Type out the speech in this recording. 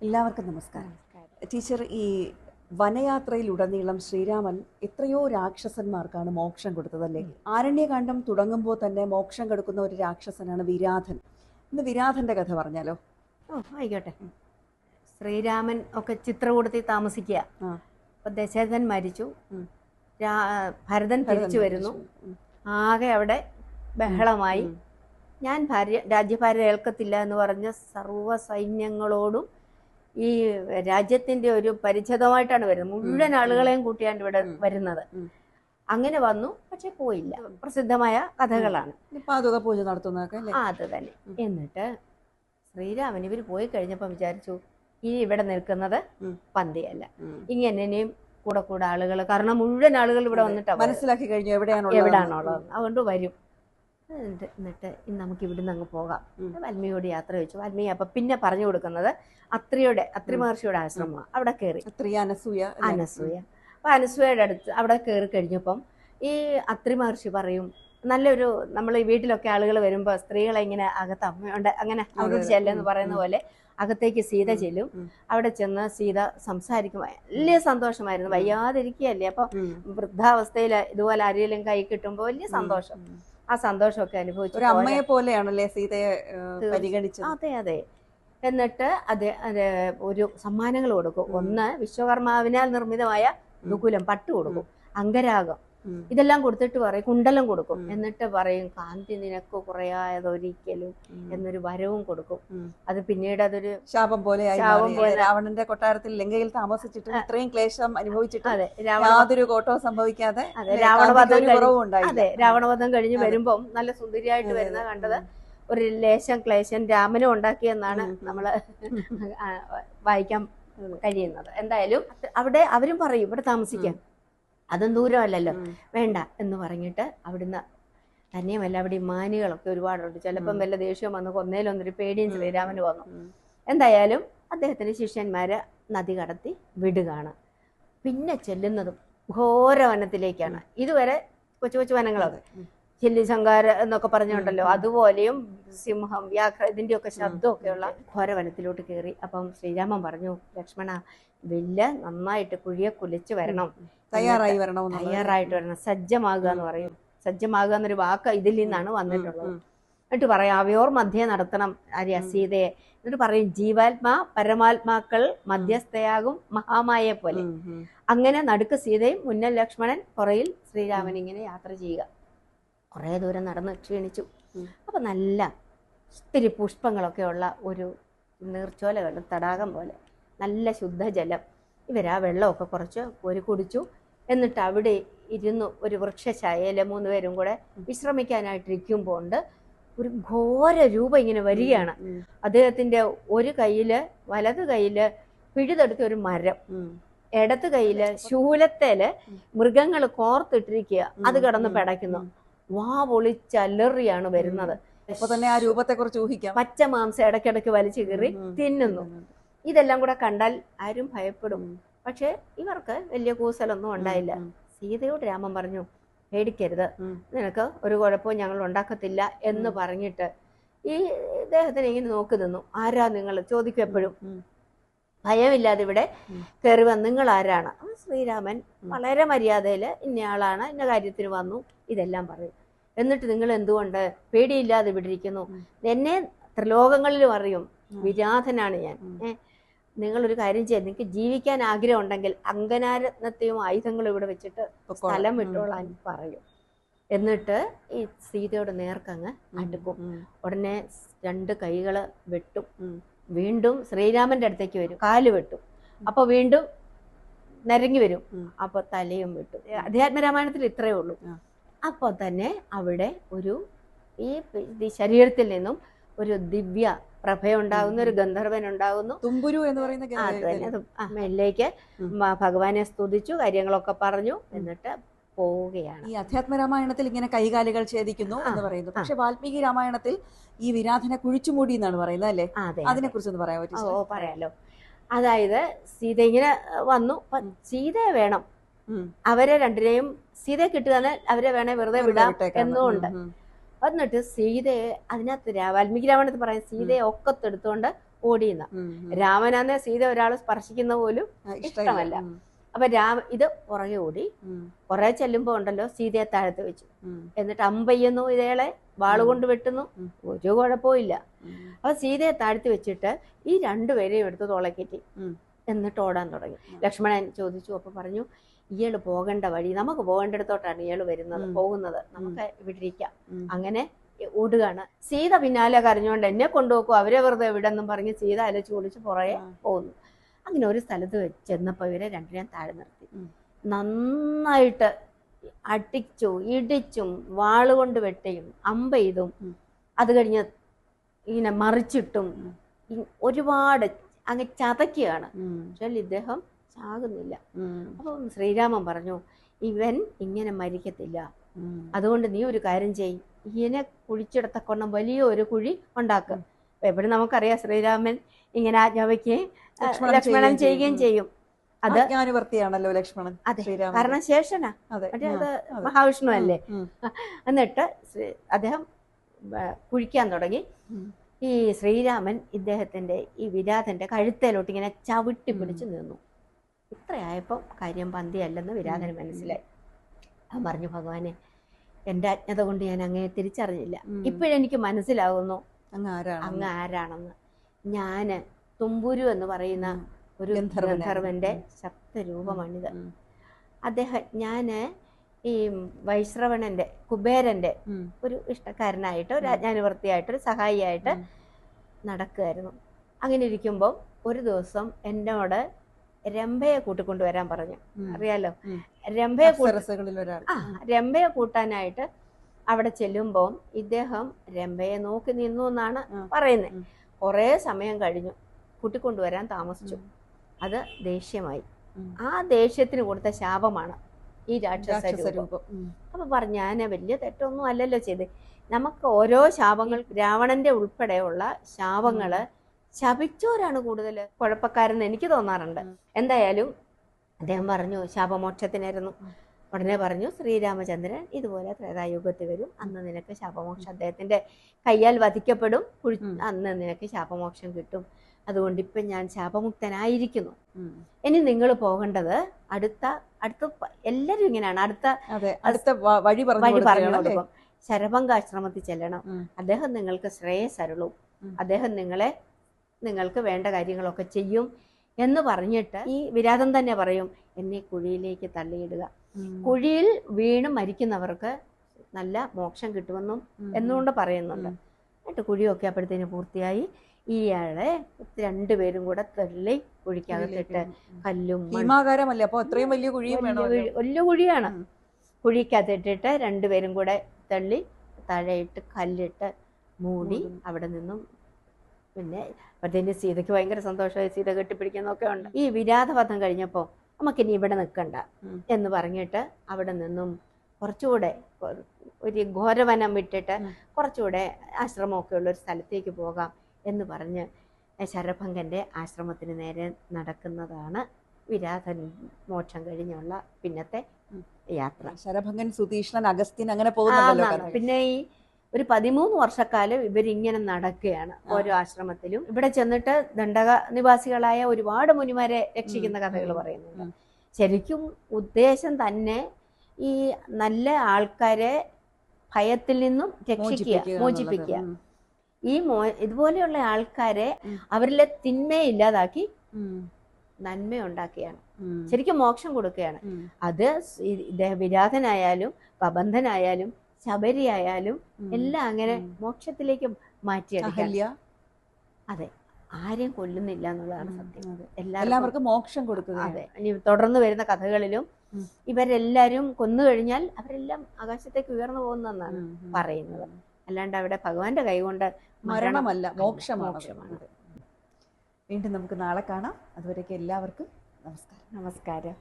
എല്ലാവർക്കും നമസ്കാരം. ടീച്ചർ, ഈ വനയാത്രയിലുടനീളം ശ്രീരാമൻ എത്രയോ രാക്ഷസന്മാർക്കാണ് മോക്ഷം കൊടുത്തതല്ലേ? ആരണ്യകാണ്ഡം തുടങ്ങുമ്പോൾ തന്നെ മോക്ഷം കൊടുക്കുന്ന ഒരു രാക്ഷസനാണ് വിരാധൻ. ഇന്ന് വിരാധന്റെ കഥ പറഞ്ഞാലോ? ആയിക്കോട്ടെ. ശ്രീരാമൻ ഒക്കെ ചിത്രകൂടത്തിൽ താമസിക്കുക. അപ്പൊ ദശരഥൻ മരിച്ചു, ഭരതൻ തിരിച്ചു വരുന്നു. ആകെ അവിടെ ബഹളമായി. ഞാൻ രാജ്യഭാരം ഏൽക്കത്തില്ല എന്ന് പറഞ്ഞ സർവ്വ സൈന്യങ്ങളോടും ഈ രാജ്യത്തിന്റെ ഒരു പരിച്ഛേദമായിട്ടാണ് വരുന്നത്. മുഴുവൻ ആളുകളെയും കൂട്ടിയാണ് ഇവിടെ വരുന്നത്. അങ്ങനെ വന്നു, പക്ഷെ പോയില്ല. പ്രസിദ്ധമായ കഥകളാണ്. പൂജ നടത്തുന്നതൊക്കെ. അത് തന്നെ. എന്നിട്ട് ശ്രീരാമൻ ഇവർ പോയി കഴിഞ്ഞപ്പോൾ വിചാരിച്ചു, ഈ ഇവിടെ നിൽക്കുന്നത് പന്തിയല്ല, ഇങ്ങനെയും കൂടെ കൂടെ ആളുകൾ, കാരണം മുഴുവൻ ആളുകൾ ഇവിടെ വന്നിട്ടാണ് മനസ്സിലാക്കി കഴിഞ്ഞു എവിടെയാണുള്ളത്. അതുകൊണ്ട് വരും. എന്നിട്ട് ഇന്ന് നമുക്ക് ഇവിടുന്ന് അങ്ങ് പോകാം. വാൽമീകിയോട് യാത്ര വെച്ചു. വാൽമീകി അപ്പൊ പിന്നെ പറഞ്ഞു കൊടുക്കുന്നത് അത്രി മഹർഷിയുടെ ആശ്രമമാണ്. അവിടെ കയറി അനസൂയ. അപ്പൊ അനസൂയയുടെ അടുത്ത് അവിടെ കയറി കഴിഞ്ഞപ്പം ഈ അത്രി മഹർഷി പറയും, നല്ലൊരു നമ്മൾ ഈ വീട്ടിലൊക്കെ ആളുകൾ വരുമ്പോ സ്ത്രീകളെ ഇങ്ങനെ അകത്ത് അമ്മയുണ്ട് അങ്ങനെ അവരോട് ചെല്ലെന്ന് പറയുന്ന പോലെ അകത്തേക്ക് സീത ചെല്ലും. അവിടെ ചെന്ന് സീത സംസാരിക്കും. വലിയ സന്തോഷമായിരുന്നു. വയ്യാതിരിക്കുകയല്ലേ, അപ്പൊ വൃദ്ധാവസ്ഥയിൽ ഇതുപോലെ ആരെങ്കിലും കൈ കിട്ടുമ്പോ വലിയ സന്തോഷം. ആ സന്തോഷമൊക്കെ അനുഭവിച്ചു. ഒരു അമ്മയെ പോലെയാണല്ലേ സീതയെ പരിഗണിച്ചത്? അതെ അതെ. എന്നിട്ട് ഒരു സമ്മാനങ്ങൾ കൊടുക്കും. ഒന്ന് വിശ്വകർമാവിനാൽ നിർമ്മിതമായ ദുകുലം പട്ട് കൊടുക്കും, അംഗരാഗം, ഇതെല്ലാം കൊടുത്തിട്ട് പറയും, കുണ്ടലം കൊടുക്കും. എന്നിട്ട് പറയും, കാന്തി നിനക്ക് കുറയാതൊരിക്കലും എന്നൊരു വരവും കൊടുക്കും. അത് പിന്നീട് അതൊരു ശാപം പോലെ രാവണന്റെ കൊട്ടാരത്തിൽ ലങ്കയിൽ താമസിച്ചിട്ട് ഇത്രയും ക്ലേശം അനുഭവിച്ചിട്ട് യാതൊരു കോട്ടവും സംഭവിക്കാതെ രാവണവധം കഴിഞ്ഞ് വരുമ്പം നല്ല സുന്ദരിയായിട്ട് വരുന്ന കണ്ടത് ഒരു ലേശം ക്ലേശം രാമനും ഉണ്ടാക്കിയെന്നാണ് നമ്മള് വായിക്കാൻ കഴിയുന്നത്. എന്തായാലും അവിടെ അവരും പറയും ഇവിടെ താമസിക്കാം, അതും ദൂരമല്ലല്ലോ, വേണ്ട എന്ന് പറഞ്ഞിട്ട് അവിടുന്ന് തന്നെയുമല്ല അവിടെ മാനുകളൊക്കെ ഒരുപാടുണ്ട്. ചിലപ്പം വല്ല ദേഷ്യം വന്ന് കൊന്നേലൊന്നൊരു പേടിയും ശ്രീരാമന് വന്നു. എന്തായാലും അദ്ദേഹത്തിന്റെ ശിഷ്യന്മാര് നദി കടത്തി വിടുകയാണ്. പിന്നെ ചെല്ലുന്നതും ഘോര വനത്തിലേക്കാണ്. ഇതുവരെ കൊച്ചു കൊച്ചു വനങ്ങളൊക്കെ ചില്ലിശങ്കാര എന്നൊക്കെ പറഞ്ഞുണ്ടല്ലോ, അതുപോലെയും സിംഹം, വ്യാഘ്ര, ഇതിന്റെയൊക്കെ ശബ്ദമൊക്കെയുള്ള ഘോരവനത്തിലോട്ട് കയറി. അപ്പം ശ്രീരാമൻ പറഞ്ഞു, ലക്ഷ്മണ, വില്ല് നന്നായിട്ട് കുഴിയെ കുലിച്ച് വരണം, തയ്യാറായിട്ട് വരണം, സജ്ജമാകുക എന്ന് പറയും. സജ്ജമാകുക എന്നൊരു വാക്ക് ഇതിൽ നിന്നാണ് വന്നിട്ടുള്ളത്. എന്നിട്ട് പറയാം, അവയോർ മധ്യ നടത്തണം സീതയെ. എന്നിട്ട് പറയും, ജീവാത്മാ പരമാത്മാക്കൾ മധ്യസ്ഥയാകും മഹാമായെ പോലെ. അങ്ങനെ നടുക്ക് സീതയും മുന്നൽ ലക്ഷ്മണൻ, പുറയിൽ ശ്രീരാമൻ ഇങ്ങനെ യാത്ര ചെയ്യുക. കുറേ ദൂരം നടന്ന് ക്ഷീണിച്ചു. അപ്പൊ നല്ല ഒത്തിരി പുഷ്പങ്ങളൊക്കെ ഉള്ള ഒരു നീർച്ചോലകൾ, തടാകം പോലെ നല്ല ശുദ്ധജലം. ഇവരാ വെള്ളമൊക്കെ കുറച്ച് ഒരു കുടിച്ചു. എന്നിട്ട് അവിടെ ഇരുന്നു ഒരു വൃക്ഷഛായയില് 3 പേരും കൂടെ വിശ്രമിക്കാനായിട്ടിരിക്കുമ്പോൾ ഒരു ഘോര രൂപം ഇങ്ങനെ വരികയാണ്. അദ്ദേഹത്തിന്റെ ഒരു കയ്യില്, വലത് കയ്യില് പിഴുതെടുത്ത ഒരു മരം, ഇടത്ത് കയ്യില് ശൂലത്തേല് മൃഗങ്ങൾ കോർത്തിട്ടിരിക്കുക, അത് കിടന്ന് പിടയ്ക്കുന്നു. വാ പൊളിച്ചലറിയാണ് വരുന്നത്. അപ്പൊ തന്നെ ആ രൂപത്തെ കുറിച്ച് ഊഹിക്കാം. പച്ച മാംസം ഇടയ്ക്കിടയ്ക്ക് വലിച്ചു കീറി തിന്നുന്നു. ഇതെല്ലാം കൂടെ കണ്ടാൽ ആരും ഭയപ്പെടും. പക്ഷെ ഇവർക്ക് വലിയ കൂസലൊന്നും ഉണ്ടായില്ല. സീതയോട് രാമൻ പറഞ്ഞു, പേടിക്കരുത്, നിനക്ക് ഒരു കുഴപ്പവും ഞങ്ങൾ ഉണ്ടാക്കത്തില്ല എന്ന് പറഞ്ഞിട്ട് ഈ ഇദ്ദേഹത്തിന് ഇങ്ങനെ നോക്കി നിന്നു. ആരാ നിങ്ങൾ ചോദിക്കും എപ്പോഴും. ഭയമില്ലാതെ ഇവിടെ കയറി വന്ന് നിങ്ങൾ ആരാണ്? ശ്രീരാമൻ വളരെ മര്യാദയില് ഇന്നയാളാണ്, ഇന്ന കാര്യത്തിന് വന്നു, ഇതെല്ലാം പറയും. എന്നിട്ട് നിങ്ങൾ എന്തുകൊണ്ട് പേടിയില്ലാതെ ഇവിടെ ഇരിക്കുന്നു? എന്നെ ത്രിലോകങ്ങളിലും അറിയും, വിരാധനാണ് ഞാൻ. നിങ്ങളൊരു കാര്യം ചെയ്യാം, നിങ്ങൾക്ക് ജീവിക്കാൻ ആഗ്രഹം ഉണ്ടെങ്കിൽ അങ്കനാരത്നത്തെയും ആയുധങ്ങളും ഇവിടെ വെച്ചിട്ട് സ്ഥലം വിട്ടോളാൻ പറയും. എന്നിട്ട് ഈ സീതയോട് നേർക്കങ്ങ് അടുക്കും. ഉടനെ 2 കൈകള് വെട്ടും. വീണ്ടും ശ്രീരാമന്റെ അടുത്തേക്ക് വരും, കാല് വെട്ടും. അപ്പൊ വീണ്ടും നിരങ്ങി വരും, അപ്പൊ തലയും വെട്ടും. അധ്യാത്മരാമായണത്തിൽ ഇത്രയേ ഉള്ളൂ. അപ്പൊ തന്നെ അവിടെ ഒരു ഈ ശരീരത്തിൽ നിന്നും ഒരു ദിവ്യ പ്രഭയുണ്ടാകുന്നു, ഒരു ഗന്ധർവൻ ഉണ്ടാകുന്നു. തുമ്പുരു എന്ന് പറയുന്ന മേലേക്ക് ഭഗവാനെ സ്തുതിച്ചു, കാര്യങ്ങളൊക്കെ പറഞ്ഞു, എന്നിട്ട് പോവുകയാണ്. ഈ അധ്യാത്മരാമായണത്തിൽ ഇങ്ങനെ കൈകാലുകൾ ഛേദിക്കുന്നു എന്ന് പറയുന്നു. പക്ഷെ വാൽമീകി രാമായണത്തിൽ ഈ വിരാധനെ കുഴിച്ചുമൂടി എന്നാണ് പറയുന്നത് അല്ലേ? അതിനെ കുറിച്ചൊന്ന് പറയാൻ പറ്റുമോ? പറയാലോ. അതായത് സീത ഇങ്ങനെ വന്നു, സീതയെ വേണം, അവരെ രണ്ടിനെയും സീതയെ കിട്ടുക, അവരെ വേണേ വെറുതെ വിടാം എന്നുകൊണ്ട്. എന്നിട്ട് സീതയെ അതിനകത്ത് വാൽമീകി രാമായണത്തിൽ പറയാം, സീതയെ ഒക്കത്തെടുത്തുകൊണ്ട് ഓടിയെന്ന. രാമനാന്നെ സീത ഒരാൾ സ്പർശിക്കുന്ന പോലും ഇഷ്ടമല്ല. അപ്പൊ ഇത് പുറകെ ഓടി. കുറെ ചെല്ലുമ്പോ ഉണ്ടല്ലോ സീതയെ താഴത്ത് വെച്ചു. എന്നിട്ട് അമ്പയ്യുന്നു, ഇതേളെ വാളുകൊണ്ട് വെട്ടുന്നു, ഒരു കുഴപ്പമില്ല. അപ്പൊ സീതയെ താഴ്ത്തി വെച്ചിട്ട് ഈ രണ്ടുപേരെയും എടുത്ത് തോളക്കേറ്റി എന്നിട്ട് ഓടാൻ തുടങ്ങി. ലക്ഷ്മണൻ ചോദിച്ചു. അപ്പൊ പറഞ്ഞു, ഇയാള് പോകേണ്ട വഴി, നമുക്ക് പോകേണ്ടിടത്തോട്ടാണ് ഇയാള് പോകുന്നത്, നമുക്ക് ഇവിടെ ഇരിക്കാം. അങ്ങനെ ഓടുകയാണ്. സീത പിന്നാലെ കരഞ്ഞുകൊണ്ട് എന്നെ കൊണ്ടുപോക്കും, അവരെ വെറുതെ വിടെന്നും പറഞ്ഞ് സീത അലച്ചു പൊളിച്ച് പുറകെ പോകുന്നു. അങ്ങനെ ഒരു സ്ഥലത്ത് ചെന്നപ്പോൾ ഇവരെ രണ്ടിനെയും താഴെ നിർത്തി. നന്നായിട്ട് അടിച്ചു ഇടിച്ചും വാളുകൊണ്ട് വെട്ടിയും അമ്പെയ്തും അത് കഴിഞ്ഞ് ഇങ്ങനെ മറിച്ചിട്ടും ഒരുപാട് അങ്ങ് ചതക്കുകയാണ്. പക്ഷേ ഇദ്ദേഹം ചാകുന്നില്ല. അപ്പം ശ്രീരാമൻ പറഞ്ഞു, ഇവൻ ഇങ്ങനെ മരിക്കത്തില്ല, അതുകൊണ്ട് നീ ഒരു കാര്യം ചെയ്യും, ഇങ്ങനെ കുഴിച്ചെടുത്തക്കൊണ്ണം വലിയ ഒരു കുഴി ഉണ്ടാക്കുക. അപ്പൊ എവിടെ നമുക്കറിയാം ശ്രീരാമൻ ഇങ്ങനെ ആജ്ഞാപിക്കുകയും ലക്ഷ്മണൻ ചെയ്യുകയും ചെയ്യും. അത് ജ്ഞാനവർത്തിയാണല്ലോ ലക്ഷ്മണൻ. അതെ, കാരണം ശേഷനാ, മറ്റേ അത് മഹാവിഷ്ണു അല്ലേ. എന്നിട്ട് അദ്ദേഹം കുഴിക്കാൻ തുടങ്ങി. ഈ ശ്രീരാമൻ ഇദ്ദേഹത്തിന്റെ ഈ വിരാധന്റെ കഴുത്തേലോട്ട് ഇങ്ങനെ ചവിട്ടി പിടിച്ച് നിന്നു. ഇത്രയായപ്പം കാര്യം പന്തിയല്ലെന്ന് വിരാധന് മനസ്സിലായി. അവൻ പറഞ്ഞു, ഭഗവാനെ, എൻ്റെ അജ്ഞത കൊണ്ട് ഞാൻ അങ്ങയെ തിരിച്ചറിഞ്ഞില്ല. ഇപ്പോഴെനിക്ക് മനസ്സിലാകുന്നു അങ്ങ് ആരാണെന്ന്. ഞാന് തുമ്പുരു എന്ന് പറയുന്ന ഒരു ഗന്ധർവന്റെ ശബ്ദരൂപമാണിത്. ഞാന് ഈ വൈശ്രവണന്റെ കുബേരന്റെ ഒരു ഇഷ്ടക്കാരനായിട്ട്, ഒരു അജ്ഞാനവൃത്തിയായിട്ട്, ഒരു സഹായിയായിട്ട് നടക്കുകയായിരുന്നു. അങ്ങനെ ഇരിക്കുമ്പോൾ ഒരു ദിവസം എന്നോട് രംഭയെ കൂട്ടിക്കൊണ്ടുവരാൻ പറഞ്ഞു. അറിയാലോ, രംഭയെ കൂട്ടാനായിട്ട് അവിടെ ചെല്ലുമ്പോൾ ഇദ്ദേഹം രംഭയെ നോക്കി നിന്നു എന്നാണ് പറയുന്നത്. കുറെ സമയം കഴിഞ്ഞു, കൂട്ടിക്കൊണ്ടുവരാൻ താമസിച്ചു. അത് ദേഷ്യമായി. ആ ദേഷ്യത്തിന് കൊടുത്ത ശാപമാണ് ഈ രാക്ഷസ രൂപം. അപ്പൊ പറഞ്ഞു, ഞാൻ വലിയ തെറ്റൊന്നും അല്ലല്ലോ ചെയ്ത്. നമുക്ക് ഓരോ ശാപങ്ങൾ, രാവണന്റെ ഉൾപ്പെടെയുള്ള ശാപങ്ങള് ശപിച്ചോരാണ് കൂടുതൽ കുഴപ്പക്കാരെന്ന് എനിക്ക് തോന്നാറുണ്ട്. എന്തായാലും അദ്ദേഹം പറഞ്ഞു ശാപമോക്ഷത്തിനായിരുന്നു. ഉടനെ പറഞ്ഞു, ശ്രീരാമചന്ദ്രൻ ഇതുപോലെ ത്രേതായുഗത്തിൽ വരും, അന്ന് നിനക്ക് ശാപമോക്ഷം, അദ്ദേഹത്തിന്റെ കയ്യാൽ വധിക്കപ്പെടും, അന്ന് നിനക്ക് ശാപമോക്ഷം കിട്ടും. അതുകൊണ്ട് ഇപ്പൊ ഞാൻ ശാപമുക്തനായിരിക്കുന്നു. ഇനി നിങ്ങൾ പോകേണ്ടത് അടുത്ത എല്ലാരും ഇങ്ങനെയാണ്, അടുത്ത വഴി പറഞ്ഞു കൊടുക്കും. ശരഭംഗാശ്രമത്തിൽ ചെല്ലണം. അദ്ദേഹം നിങ്ങൾക്ക് ശ്രേയസ്സരുളും, അദ്ദേഹം നിങ്ങൾക്ക് വേണ്ട കാര്യങ്ങളൊക്കെ ചെയ്യും എന്ന് പറഞ്ഞിട്ട് ഈ വിരാതൻ തന്നെ പറയും, എന്നെ കുഴിയിലേക്ക് തള്ളിയിടുക. കുഴിയിൽ വീണ് മരിക്കുന്നവർക്ക് നല്ല മോക്ഷം കിട്ടുമെന്നും എന്നുകൊണ്ട് പറയുന്നുണ്ട്. എന്നിട്ട് കുഴിയൊക്കെ അപ്പോഴത്തേന് പൂർത്തിയായി. ഇയാളെ രണ്ടുപേരും കൂടെ തള്ളി കുഴിക്കകത്തിട്ട് കല്ലും വലിയ കുഴിയാണ്, കുഴിക്കകത്തിട്ടിട്ട് രണ്ടുപേരും കൂടെ തള്ളി താഴെയിട്ട് കല്ലിട്ട് മൂടി അവിടെ നിന്നും. പിന്നെ അപ്പോഴത്തേന് സീതയ്ക്ക് ഭയങ്കര സന്തോഷമായി, സീത കെട്ടിപ്പിടിക്കുന്നൊക്കെ ഉണ്ട്. ഈ വിരാധവധം കഴിഞ്ഞപ്പോൾ നമുക്കിനി ഇവിടെ നിൽക്കണ്ട എന്ന് പറഞ്ഞിട്ട് അവിടെ നിന്നും കുറച്ചുകൂടെ ഒരു ഘോരവനം വിട്ടിട്ട് കുറച്ചുകൂടെ ആശ്രമമൊക്കെ ഉള്ള ഒരു സ്ഥലത്തേക്ക് പോകാം എന്ന് പറഞ്ഞ് ശരഭംഗന്റെ ആശ്രമത്തിന് നേരെ നടക്കുന്നതാണ് വിരാധൻ മോക്ഷം കഴിഞ്ഞുള്ള പിന്നത്തെ യാത്ര. ശരഭംഗൻ, സുതീഷ്ണൻ, അഗസ്ത്യൻ അങ്ങനെ പോകുന്നുണ്ടല്ലോ. പിന്നെ ഈ ഒരു 13 വർഷക്കാലം ഇവരിങ്ങനെ നടക്കുകയാണ് ഓരോ ആശ്രമത്തിലും. ഇവിടെ ചെന്നിട്ട് ദണ്ഡക നിവാസികളായ ഒരുപാട് മുനിമാരെ രക്ഷിക്കുന്ന കഥകൾ പറയുന്നുണ്ട്. ശരിക്കും ഉദ്ദേശം തന്നെ ഈ നല്ല ആൾക്കാരെ ഭയത്തിൽ നിന്നും രക്ഷിക്കുക, മോചിപ്പിക്കുക. ഈ ഇതുപോലെയുള്ള ആൾക്കാരെ അവരിലെ തിന്മയെ ഇല്ലാതാക്കി നന്മയുണ്ടാക്കുകയാണ്, ശരിക്കും മോക്ഷം കൊടുക്കുകയാണ്. അത് വിരാധനായാലും പബന്ധനായാലും ശബരിയായാലും എല്ലാം അങ്ങനെ മോക്ഷത്തിലേക്ക് മാറ്റിയെടുക്കുക. അതെ, ആരെയും കൊല്ലുന്നില്ല എന്നുള്ളതാണ് സത്യം. എല്ലാവർക്കും മോക്ഷം കൊടുക്കുക. അതെ, ഇനി തുടർന്ന് വരുന്ന കഥകളിലും ഇവരെല്ലാരും കൊന്നു കഴിഞ്ഞാൽ അവരെല്ലാം ആകാശത്തേക്ക് ഉയർന്നു പോകുന്നെന്നാണ് പറയുന്നത്. അല്ലാണ്ട് അവിടെ ഭഗവാന്റെ കൈകൊണ്ട് മരണമല്ല, മോക്ഷമാണ്. വീണ്ടും നമുക്ക് നാളെ കാണാം. അതുവരേക്കും എല്ലാവർക്കും നമസ്കാരം.